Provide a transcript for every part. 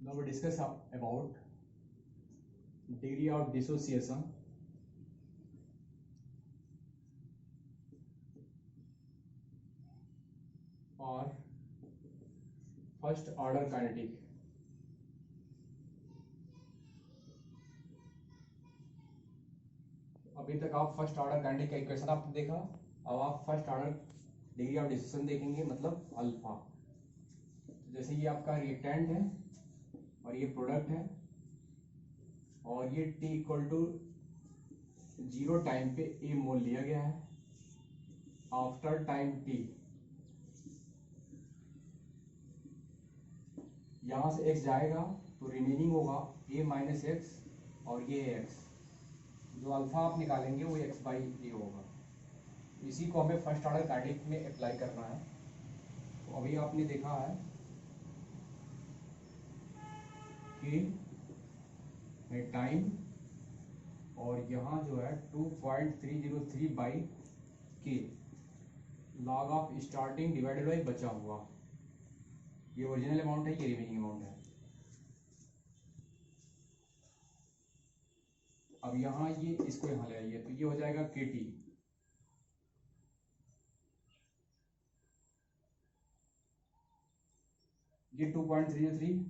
Now we discuss about degree of dissociation or first order kinetic. अभी तक आप first order kinetic का equation आपने देखा, अब आप first order degree of dissociation देखेंगे, मतलब अल्फा। तो जैसे ये आपका रिएक्टेंट है और ये प्रोडक्ट है और ये t इक्वल टू 0 टाइम पे ए मोल लिया गया है। आफ्टर टाइम t यहाँ से x जाएगा तो रिमेनिंग होगा a माइनस एक्स और ये x, जो अल्फा आप निकालेंगे वो x बाई ए होगा। इसी को हमें फर्स्ट ऑर्डर काइनेटिक में अप्लाई करना है। तो अभी आपने देखा है कि टाइम और यहाँ जो है 2.303 by k log of starting divided by बचा हुआ, ये ओरिजिनल अमाउंट है, ये रिमेनिंग अमाउंट है। अब यहाँ ये इसको यहाँ ले आइए तो ये हो जाएगा KT, ये 2.303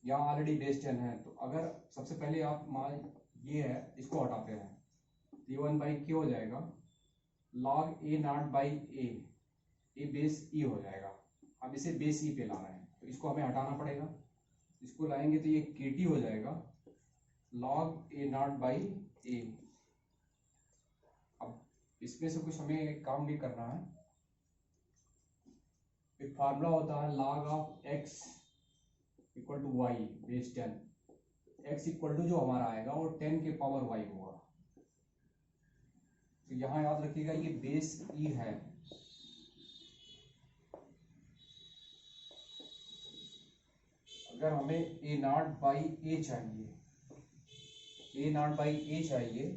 यहाँ ऑलरेडी बेस 10 है। तो अगर सबसे पहले आप मान ये है इसको हटाते हैं तो ये 1 बाई के हो जाएगा, log A naught by A base e हो जाएगा। अब इसे बेस ई पे लाना है तो इसको हमें हटाना पड़ेगा, इसको लाएंगे तो ये KT हो जाएगा लॉग ए नॉट बाई ए। अब इसमें से कुछ हमें काम भी करना है। एक फार्मूला होता है log of x equal to y base 10, x equal to जो हमारा आएगा वो 10 के पावर वाई होगा। तो यहाँ याद रखिएगा ये बेस ई है, अगर हमें ए नॉट बाई ए चाहिए, ए नॉट बाई ए चाहिए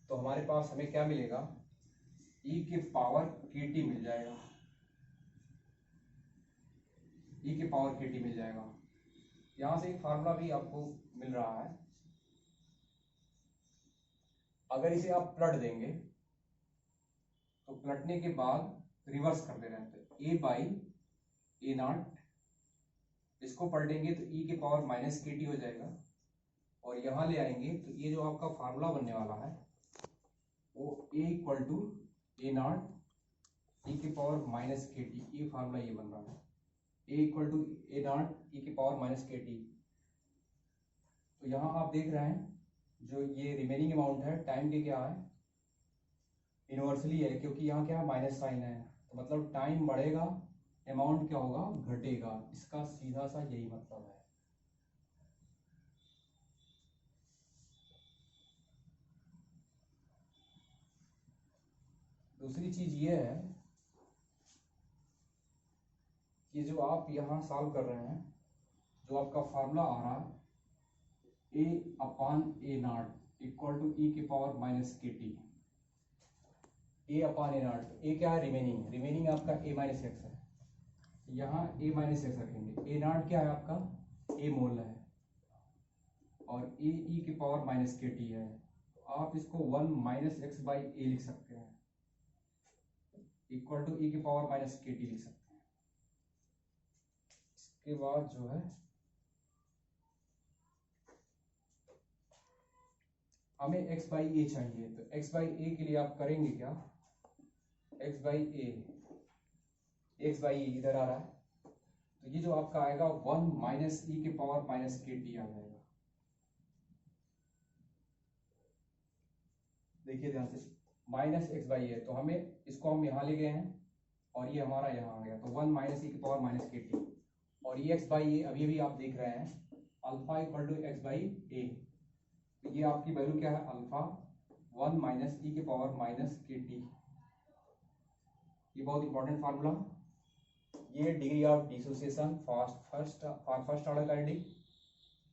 तो हमारे पास हमें क्या मिलेगा, ई के पावर KT मिल जाएगा, ई के पावर KT मिल जाएगा। यहाँ से एक फार्मूला भी आपको मिल रहा है, अगर इसे आप पलट देंगे तो पलटने के बाद रिवर्स करते रहते ए बाई ए नॉट, इसको पलटेंगे तो ई के पावर माइनस KT हो जाएगा और यहाँ ले आएंगे तो ये जो आपका फार्मूला बनने वाला है वो ए इक्वल टू ए नॉट ई के पावर माइनस KT, ये फार्मूला ये बन रहा है ए इक्वल टू ए नॉट ई के पावर माइनस KT। तो यहाँ आप देख रहे हैं जो ये रिमेनिंग अमाउंट है टाइम के क्या है, इनवर्सली है, क्योंकि यहाँ क्या है माइनस साइन है, तो मतलब टाइम बढ़ेगा अमाउंट क्या होगा घटेगा, इसका सीधा सा यही मतलब है। दूसरी चीज ये है कि जो आप यहाँ सॉल्व कर रहे हैं, जो आपका फार्मूला आ रहा है A upon A naught equal to e के power minus KT, A upon A naught, A क्या है रिमेनिंग, रिमेनिंग आपका ए माइनस एक्स है, यहाँ ए माइनस एक्स रखेंगे, ए नॉट क्या है आपका ए मोल है और ए ई के पावर माइनस KT है, तो आप इसको 1 माइनस एक्स बाई ए लिख सकते हैं इक्वल टू ई के पावर माइनस KT लिख सकते हैं। इसके बाद जो है हमें x बाई ए चाहिए, तो x बाई ए के लिए आप करेंगे क्या, x by A, x by A इधर आ रहा है तो ये जो आपका आएगा 1 माइनस ई के पावर माइनस KT आ जाएगा। देखिए ध्यान से माइनस एक्स बाई ए, तो हमें इसको हम यहाँ ले गए हैं और ये हमारा यहाँ आ गया, तो 1 माइनस ई के पावर माइनस KT और ये x बाई ए अभी भी आप देख रहे हैं alpha equal to x by A, तो ये आपकी वैल्यू क्या है अल्फा 1 माइनस ई के पावर माइनस KT। ये बहुत इंपॉर्टेंट फार्मूला, ये degree of dissociation first order kinetic,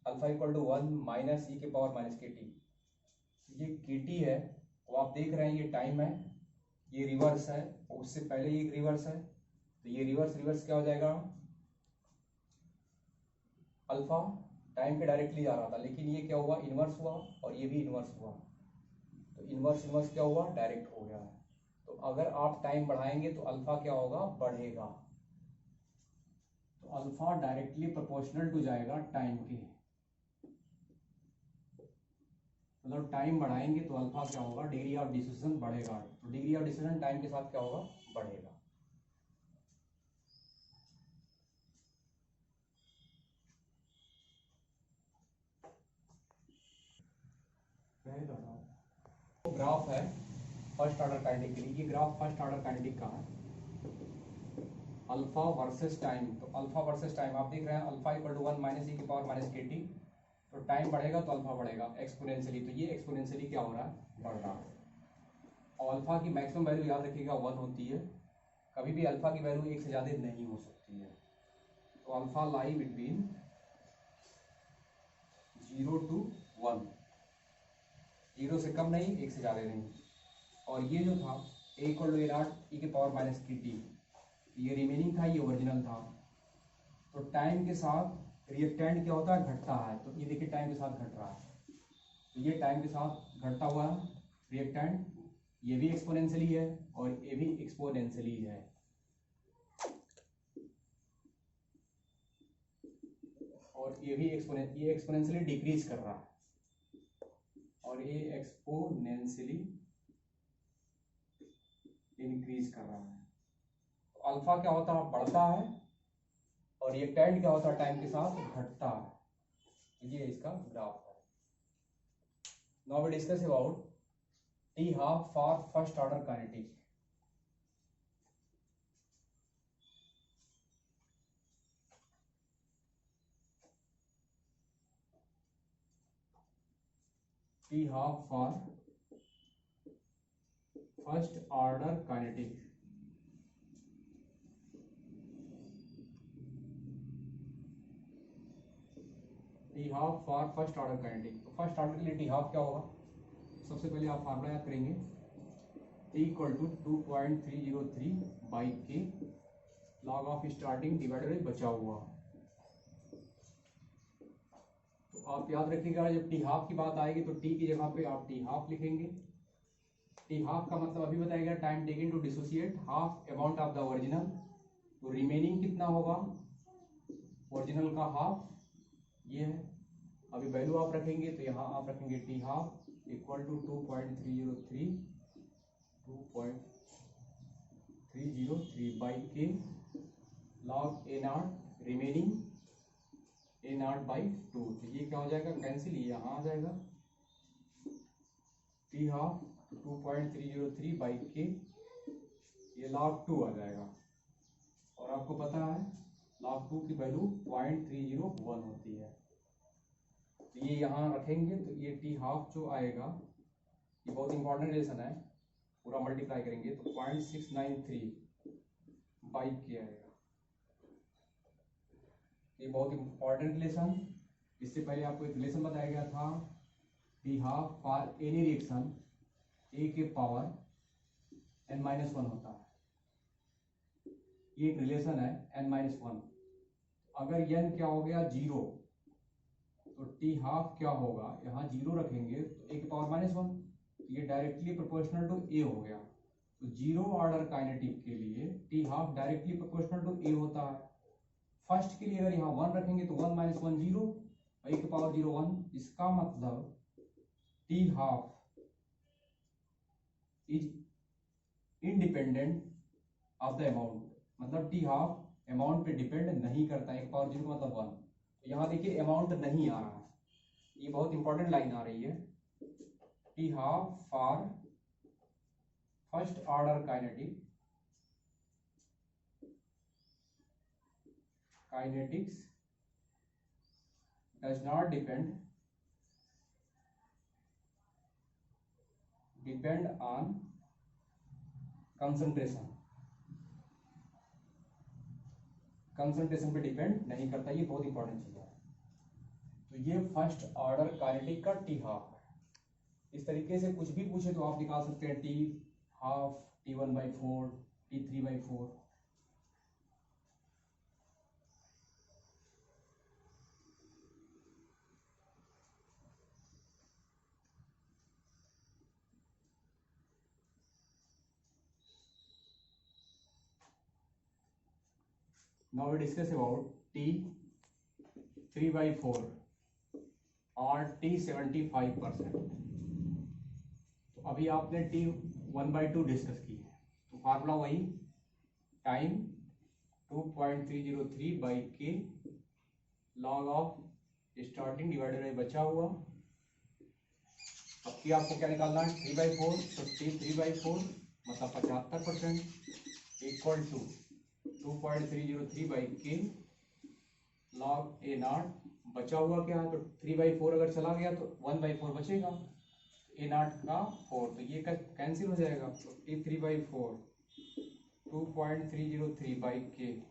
alpha equal to 1 minus e के पावर माइनस KT। ये KT है वो आप देख रहे हैं ये टाइम है, ये रिवर्स है, उससे पहले ये रिवर्स है, तो ये रिवर्स रिवर्स क्या हो जाएगा अल्फा टाइम पे डायरेक्टली जा रहा था, लेकिन ये क्या हुआ, इन्वर्स हुआ और ये भी इन्वर्स हुआ, तो इन्वर्स इन्वर्स क्या हुआ, डायरेक्ट हो गया है। तो अगर आप टाइम बढ़ाएंगे तो अल्फा क्या होगा, बढ़ेगा। तो अल्फा डायरेक्टली प्रोपोर्शनल टू जाएगा टाइम के, मतलब टाइम बढ़ाएंगे तो अल्फा क्या होगा, डिग्री ऑफ डिसीजन बढ़ेगा। तो डिग्री ऑफ डिसीजन टाइम के साथ क्या होगा, बढ़ेगा। तो ग्राफ है फर्स्ट ऑर्डर काइनेटिक के लिए, ये ग्राफ फर्स्ट ऑर्डर काइनेटिक का है, अल्फा वर्सेस टाइम। तो अल्फा वर्सेस टाइम आप देख रहे हैं, अल्फा इक्वल टू 1 माइनस ई की पावर माइनस के टी, तो टाइम बढ़ेगा तो अल्फा बढ़ेगा एक्सपोनेंशियली, तो ये एक्सपोनेंशियली क्या हो रहा है, बढ़ रहा है। और अल्फा की मैक्सिमम वैल्यू याद रखिएगा 1 होती है, कभी भी अल्फा की वैल्यू 1 से ज़्यादा नहीं हो सकती है। तो अल्फा लाई बिटवीन 0 to 1, 0 से कम नहीं, 1 से ज़्यादा नहीं। और ये जो था ए इक्वल टू ए नॉट ई के पावर माइनस की टी, ये रिमेनिंग था, ये ओरिजिनल था। तो टाइम के साथ रिएक्टेंट क्या होता है, घटता है। तो ये देखिए टाइम के साथ घट रहा है, तो ये टाइम के साथ घटता हुआ रिएक्टेंट, ये भी एक्सपोनेंशियली है और ये भी एक्सपोनेंशियली है। और ये भी एक्सपोनेंशियली डिक्रीज कर रहा है और ये एक्सपोनेंशियली इंक्रीज कर रहा है। तो अल्फा क्या होता है, बढ़ता है, और रिएक्टेंट क्या होता है, टाइम के साथ घटता है। तो ये इसका ग्राफ है। Now we discuss about t half for first order kinetic. T half for first order kinetic. T half for first order kinetic. तो फर्स्ट ऑर्डर के लिए टी हाफ क्या होगा, सबसे पहले आप फार्मूला याद करेंगे, T equal to 2.303 by k log of starting divided by बचा हुआ। तो आप याद रखिएगा जब टी हाफ की बात आएगी तो टी की जगह पे आप टी हाफ लिखेंगे। टी हाफ का मतलब अभी बताया गया, time taken to dissociate half amount of the original. तो रिमेनिंग कितना होगा, ओरिजिनल का हाफ, ये है। अभी वैल्यू आप रखेंगे तो यहाँ आप रखेंगे t half equal to 2.303 by k log A naught remaining A naught by 2। तो ये क्या हो जाएगा, कैंसिल, ये यहाँ आ जाएगा। टी हाफ 2.303 बाई के, ये लॉग 2 आ जाएगा। और आपको पता है लॉग 2 की वैल्यू 0.301 होती है। तो ये यहाँ रखेंगे तो ये टी हाफ जो आएगा, ये बहुत इंपॉर्टेंट रिलेशन है, पूरा मल्टीप्लाई करेंगे तो 0.693 बाई के आएगा। ये बहुत इंपॉर्टेंट रिलेशन। इससे पहले आपको एक रिलेशन बताया गया था, t half for any reaction A के पावर n-1 होता है। ये एक रिलेशन है n-1। अगर n क्या हो गया 0, तो टी हाफ क्या होगा, यहाँ 0 रखेंगे तो ए के पावर -1, ये डायरेक्टली प्रोपोर्शनल टू ए हो गया। तो जीरो ऑर्डर काइनेटिक के लिए t half directly proportional to A होता है। फर्स्ट के लिए अगर यहाँ 1 रखेंगे तो 1 - 1 0, ए के पावर 0 1। इसका मतलब T half is independent of the amount, मतलब टी हाफ अमाउंट पे डिपेंड नहीं करता है, एक पावर 0 मतलब 1। तो यहाँ देखिए अमाउंट नहीं आ रहा है, ये बहुत इंपॉर्टेंट लाइन आ रही है। T half for first order kinetics does not depend on concentration पे डिपेंड नहीं करता, ये बहुत इंपॉर्टेंट चीज है। तो ये फर्स्ट ऑर्डर काइनेटिक का टी हाफ है। इस तरीके से कुछ भी पूछे तो आप निकाल सकते हैं, t half T1/4, T3/4। Now we discuss about T3/4 और T75%। तो अभी आपने T1/2 डिस्कस की है, तो फार्मूला वही, time 2.303/k log of starting divided by बचा हुआ। अब की आपको क्या निकालना है, 3/4, तो T3/4 मतलब 75% equal to 2.303/k log A naught. बचा हुआ क्या है, तो 3/4 अगर चला गया तो 1/4 बचेगा, ए नॉट का 4, तो ये कैंसिल हो जाएगा। तो T3/4 2.303/k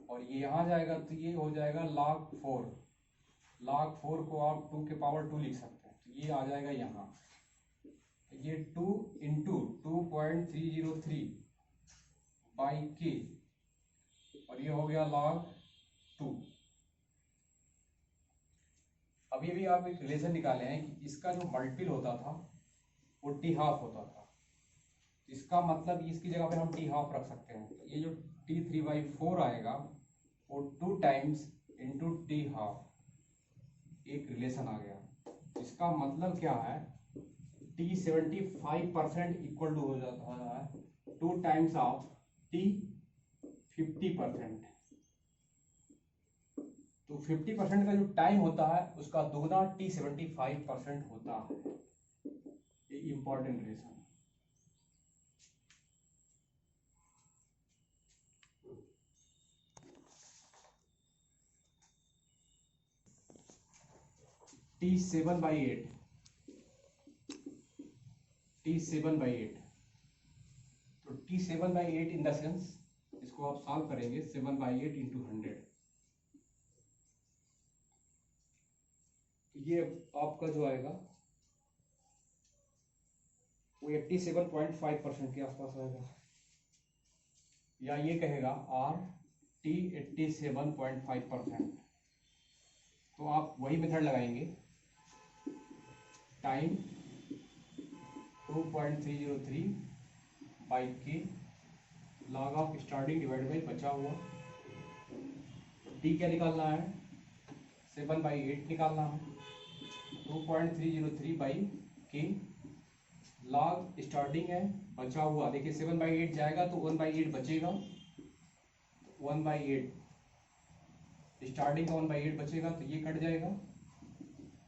और ये यहाँ जाएगा तो ये हो जाएगा log 4। log 4 को आप 2 के पावर 2 लिख सकते हैं, तो ये आ जाएगा यहाँ, तो ये 2 इंटू 2.303/k और ये हो गया log 2। अभी भी आप एक रिलेशन निकाले हैं कि इसका जो मल्टीपल होता था वो T½ होता था, इसका मतलब इसकी जगह पे हम T½ रख सकते हैं। तो ये जो T3/4 आएगा वो 2 टाइम्स इंटू T½ एक रिलेशन आ गया। इसका मतलब क्या है, T75% इक्वल टू हो जाता है 2 टाइम्स ऑफ T50%। तो 50% का जो टाइम होता है उसका दुगना T75% होता है। ये इंपॉर्टेंट रिलेशन। T7/8 तो T7/8 इन द सेंस, इसको आप सॉल्व करेंगे 7/8 इंटू 100, तो ये आपका जो आएगा वो 87.5% के आसपास आएगा, या ये कहेगा RT 87.5%। तो आप वही मेथड लगाएंगे, time 2.303/k log of starting divided by बचा हुआ। T क्या निकालना है, 7/8 निकालना है, 2.303/k लॉग स्टार्टिंग है बचा हुआ। देखिए 7/8 जाएगा तो 1/8 बचेगा, 1/8 स्टार्टिंग का 1/8 बचेगा तो ये कट जाएगा,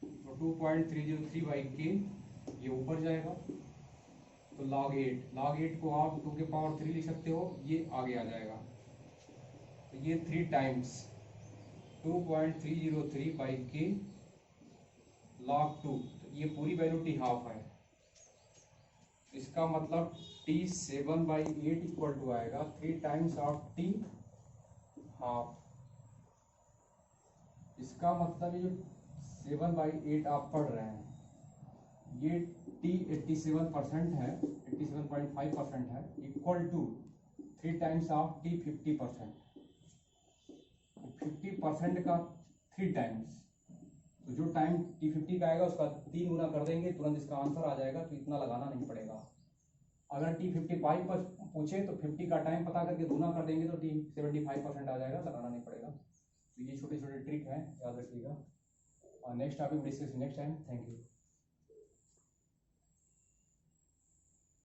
तो 2.303/k ये ऊपर जाएगा, तो log 8 को आप 2 के पावर 3 लिख सकते हो, ये आगे आ जाएगा। तो ये 3 टाइम्स 2.303/k log 2, तो ये पूरी वैल्यू T½ है। इसका मतलब T7/8 इक्वल टू आएगा 3 टाइम्स ऑफ T½ इसका मतलब ये जो 7/8 आप पढ़ रहे हैं ये T87% है, 87.5% है, equal to 3 times of T50%। 50% का 3 टाइम्स, तो जो टाइम T50 का आएगा उसका 3 गुना कर देंगे, तुरंत इसका आंसर आ जाएगा, तो इतना लगाना नहीं पड़ेगा। अगर T55 पर पूछे तो 50 का टाइम पता करके गुना कर देंगे तो T75% आ जाएगा, लगाना नहीं पड़ेगा। तो ये छोटे छोटे ट्रिक हैं, याद रखिएगा। और next topic discuss next time. Thank you.